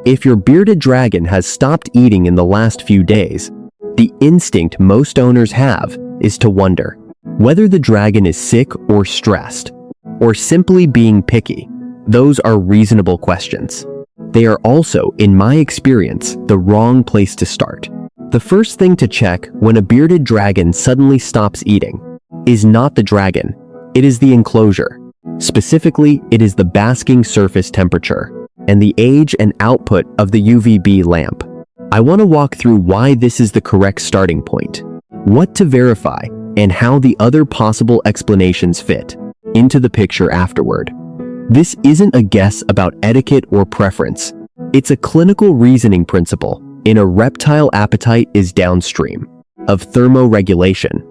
If your bearded dragon has stopped eating in the last few days, the instinct most owners have is to wonder whether the dragon is sick or stressed, or simply being picky. Those are reasonable questions. They are also, in my experience, the wrong place to start. The first thing to check when a bearded dragon suddenly stops eating is not the dragon, it is the enclosure. Specifically, it is the basking surface temperature and the age and output of the UVB lamp. I want to walk through why this is the correct starting point, what to verify, and how the other possible explanations fit into the picture afterward. This isn't a guess about etiquette or preference. It's a clinical reasoning principle in a reptile appetite is downstream of thermoregulation.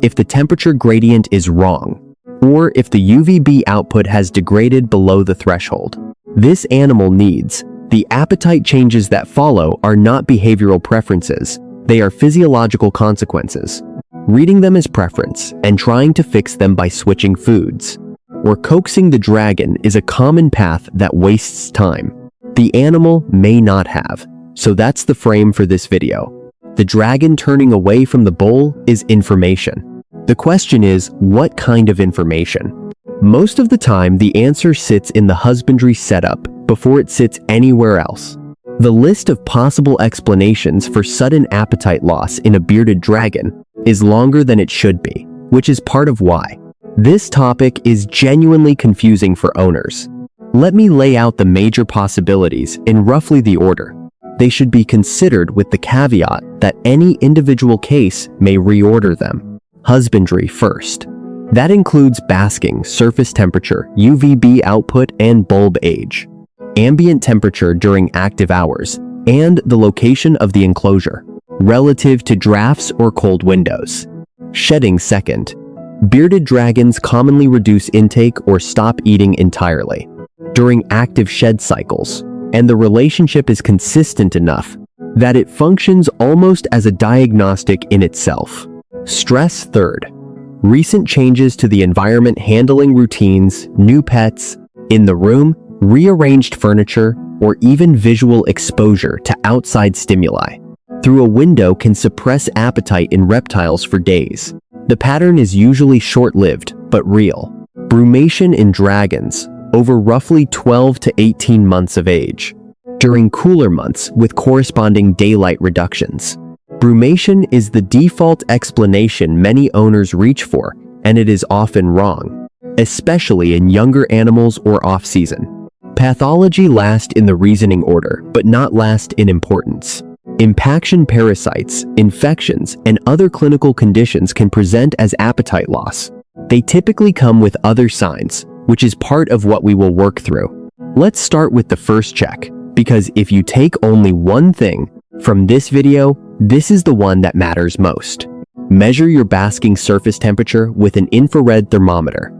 If the temperature gradient is wrong, or if the UVB output has degraded below the threshold, this animal needs. The appetite changes that follow are not behavioral preferences, they are physiological consequences. Reading them as preference and trying to fix them by switching foods or coaxing the dragon is a common path that wastes time. The animal may not have, so that's the frame for this video. The dragon turning away from the bowl is information. The question is, what kind of information? Most of the time, the answer sits in the husbandry setup before it sits anywhere else. The list of possible explanations for sudden appetite loss in a bearded dragon is longer than it should be, which is part of why this topic is genuinely confusing for owners. Let me lay out the major possibilities in roughly the order. They should be considered with the caveat that any individual case may reorder them. Husbandry first. That includes basking, surface temperature, UVB output, and bulb age, ambient temperature during active hours, and the location of the enclosure, relative to drafts or cold windows. Shedding second. Bearded dragons commonly reduce intake or stop eating entirely during active shed cycles, and the relationship is consistent enough that it functions almost as a diagnostic in itself. Stress third. Recent changes to the environment, handling routines, new pets in the room, rearranged furniture, or even visual exposure to outside stimuli through a window can suppress appetite in reptiles for days. The pattern is usually short-lived, but real. Brumation in dragons, over roughly 12 to 18 months of age, during cooler months with corresponding daylight reductions. Brumation is the default explanation many owners reach for, and it is often wrong, especially in younger animals or off-season. Pathology last in the reasoning order, but not last in importance. Impaction parasites, infections, and other clinical conditions can present as appetite loss. They typically come with other signs, which is part of what we will work through. Let's start with the first check, because if you take only one thing from this video, this is the one that matters most. Measure your basking surface temperature with an infrared thermometer,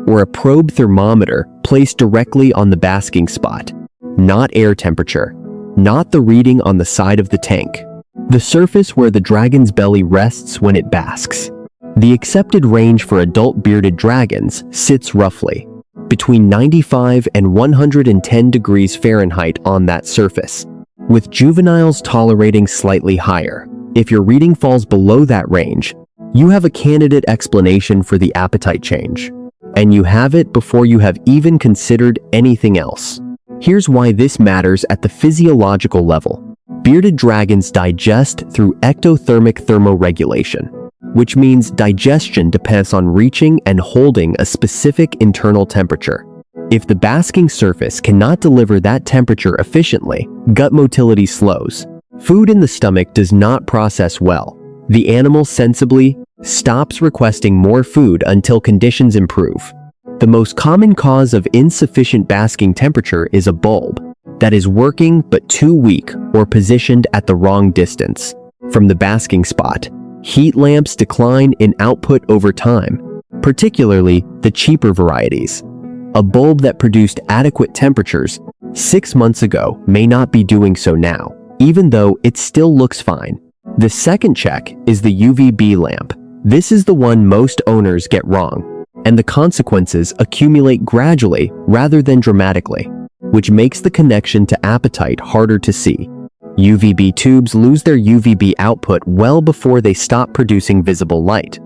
or a probe thermometer placed directly on the basking spot, not air temperature. Not the reading on the side of the tank, the surface where the dragon's belly rests when it basks. The accepted range for adult bearded dragons sits roughly between 95 and 110 degrees Fahrenheit on that surface, with juveniles tolerating slightly higher. If your reading falls below that range, you have a candidate explanation for the appetite change, and you have it before you have even considered anything else. Here's why this matters at the physiological level. Bearded dragons digest through ectothermic thermoregulation, which means digestion depends on reaching and holding a specific internal temperature. If the basking surface cannot deliver that temperature efficiently, gut motility slows. Food in the stomach does not process well. The animal sensibly stops requesting more food until conditions improve. The most common cause of insufficient basking temperature is a bulb that is working but too weak or positioned at the wrong distance from the basking spot. Heat lamps decline in output over time, particularly the cheaper varieties. A bulb that produced adequate temperatures 6 months ago may not be doing so now, even though it still looks fine. The second check is the UVB lamp. This is the one most owners get wrong, and the consequences accumulate gradually rather than dramatically. which makes the connection to appetite harder to see. UVB tubes lose their UVB output well before they stop producing visible light.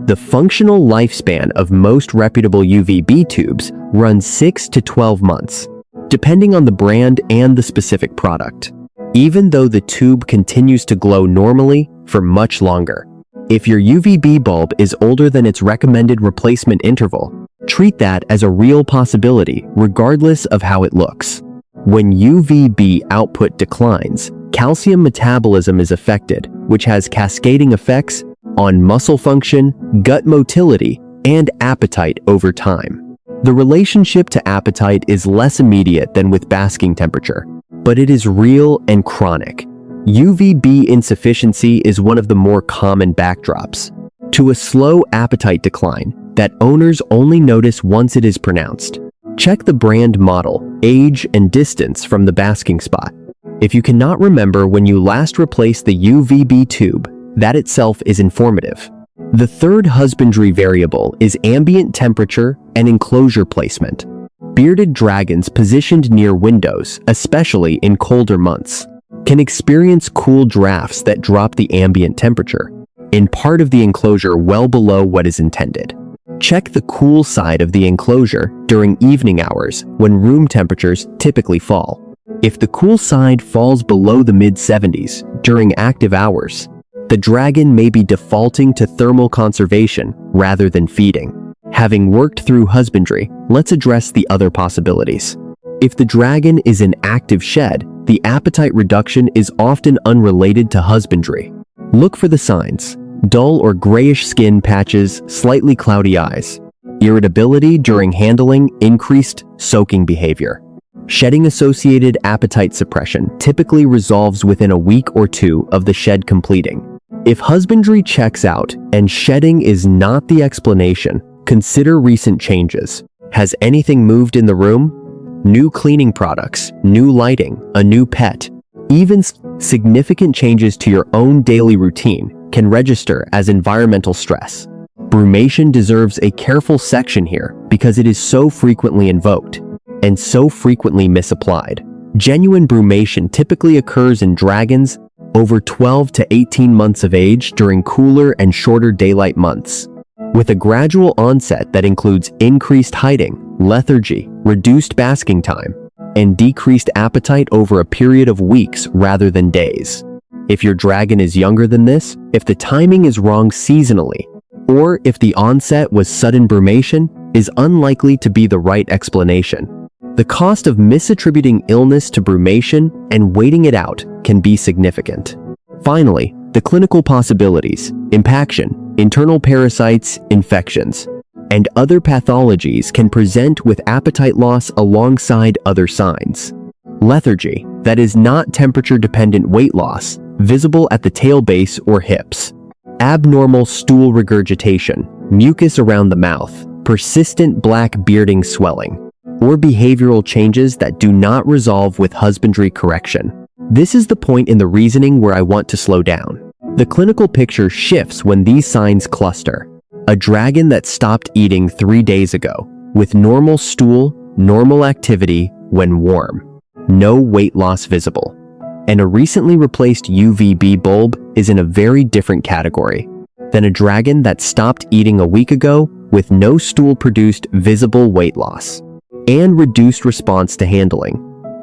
The functional lifespan of most reputable UVB tubes runs 6 to 12 months, depending on the brand and the specific product, even though the tube continues to glow normally for much longer. If your UVB bulb is older than its recommended replacement interval, treat that as a real possibility regardless of how it looks. When UVB output declines, calcium metabolism is affected, which has cascading effects on muscle function, gut motility, and appetite over time. The relationship to appetite is less immediate than with basking temperature, but it is real and chronic. UVB insufficiency is one of the more common backdrops to a slow appetite decline that owners only notice once it is pronounced. Check the brand model, age, and distance from the basking spot. If you cannot remember when you last replaced the UVB tube, that itself is informative. The third husbandry variable is ambient temperature and enclosure placement. Bearded dragons positioned near windows, especially in colder months, can experience cool drafts that drop the ambient temperature in part of the enclosure well below what is intended. Check the cool side of the enclosure during evening hours when room temperatures typically fall. If the cool side falls below the mid-70s during active hours, the dragon may be defaulting to thermal conservation rather than feeding. Having worked through husbandry, let's address the other possibilities. If the dragon is in active shed, the appetite reduction is often unrelated to husbandry. Look for the signs: dull or grayish skin patches, slightly cloudy eyes, irritability during handling, increased soaking behavior. Shedding-associated appetite suppression typically resolves within a week or two of the shed completing. If husbandry checks out and shedding is not the explanation, consider recent changes. Has anything moved in the room? New cleaning products, new lighting, a new pet. Even significant changes to your own daily routine can register as environmental stress. Brumation deserves a careful section here because it is so frequently invoked and so frequently misapplied. Genuine brumation typically occurs in dragons over 12 to 18 months of age during cooler and shorter daylight months, with a gradual onset that includes increased hiding, lethargy, reduced basking time, and decreased appetite over a period of weeks rather than days. If your dragon is younger than this, if the timing is wrong seasonally, or if the onset was sudden brumation, is unlikely to be the right explanation. The cost of misattributing illness to brumation and waiting it out can be significant. Finally, the clinical possibilities: impaction, internal parasites, infections, and other pathologies can present with appetite loss alongside other signs. Lethargy, that is not temperature-dependent weight loss, visible at the tail base or hips. Abnormal stool regurgitation, mucus around the mouth, persistent black bearding swelling, or behavioral changes that do not resolve with husbandry correction. This is the point in the reasoning where I want to slow down. The clinical picture shifts when these signs cluster. A dragon that stopped eating 3 days ago, with normal stool, normal activity when warm, no weight loss visible. And a recently replaced UVB bulb is in a very different category than a dragon that stopped eating a week ago with no stool-produced visible weight loss and reduced response to handling.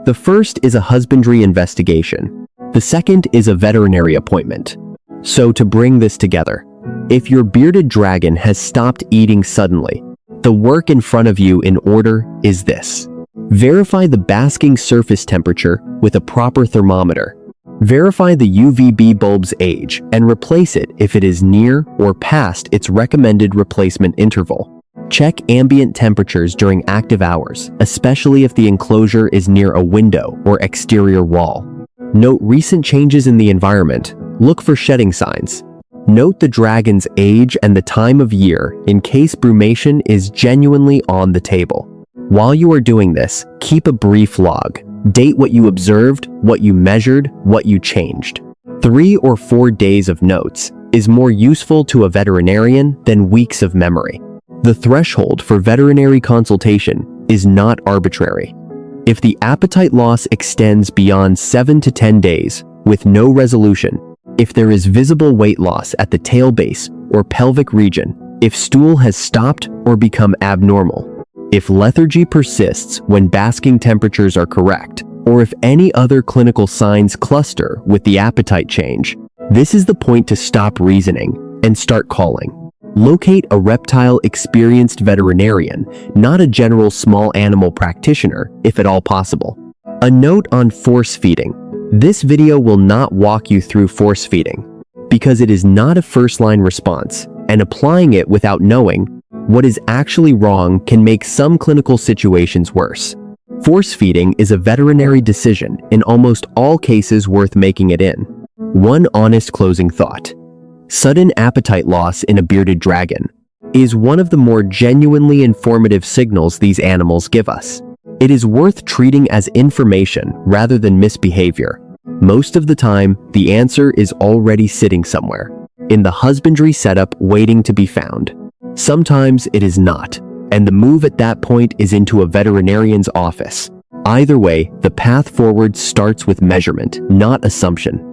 The first is a husbandry investigation. The second is a veterinary appointment. So to bring this together, if your bearded dragon has stopped eating suddenly, the work in front of you in order is this. Verify the basking surface temperature with a proper thermometer. Verify the UVB bulb's age and replace it if it is near or past its recommended replacement interval. Check ambient temperatures during active hours, especially if the enclosure is near a window or exterior wall. Note recent changes in the environment. Look for shedding signs. Note the dragon's age and the time of year in case brumation is genuinely on the table. While you are doing this, keep a brief log. Date what you observed, what you measured, what you changed. 3 or 4 days of notes is more useful to a veterinarian than weeks of memory. The threshold for veterinary consultation is not arbitrary. If the appetite loss extends beyond 7 to 10 days with no resolution, if there is visible weight loss at the tail base or pelvic region, if stool has stopped or become abnormal, if lethargy persists when basking temperatures are correct, or if any other clinical signs cluster with the appetite change, this is the point to stop reasoning and start calling. Locate a reptile-experienced veterinarian, not a general small animal practitioner, if at all possible. A note on force feeding. This video will not walk you through force feeding, because it is not a first-line response, and applying it without knowing what is actually wrong can make some clinical situations worse. Force feeding is a veterinary decision in almost all cases worth making it in. One honest closing thought. Sudden appetite loss in a bearded dragon is one of the more genuinely informative signals these animals give us. It is worth treating as information rather than misbehavior. Most of the time, the answer is already sitting somewhere, in the husbandry setup waiting to be found. Sometimes it is not, and the move at that point is into a veterinarian's office. Either way, the path forward starts with measurement, not assumption.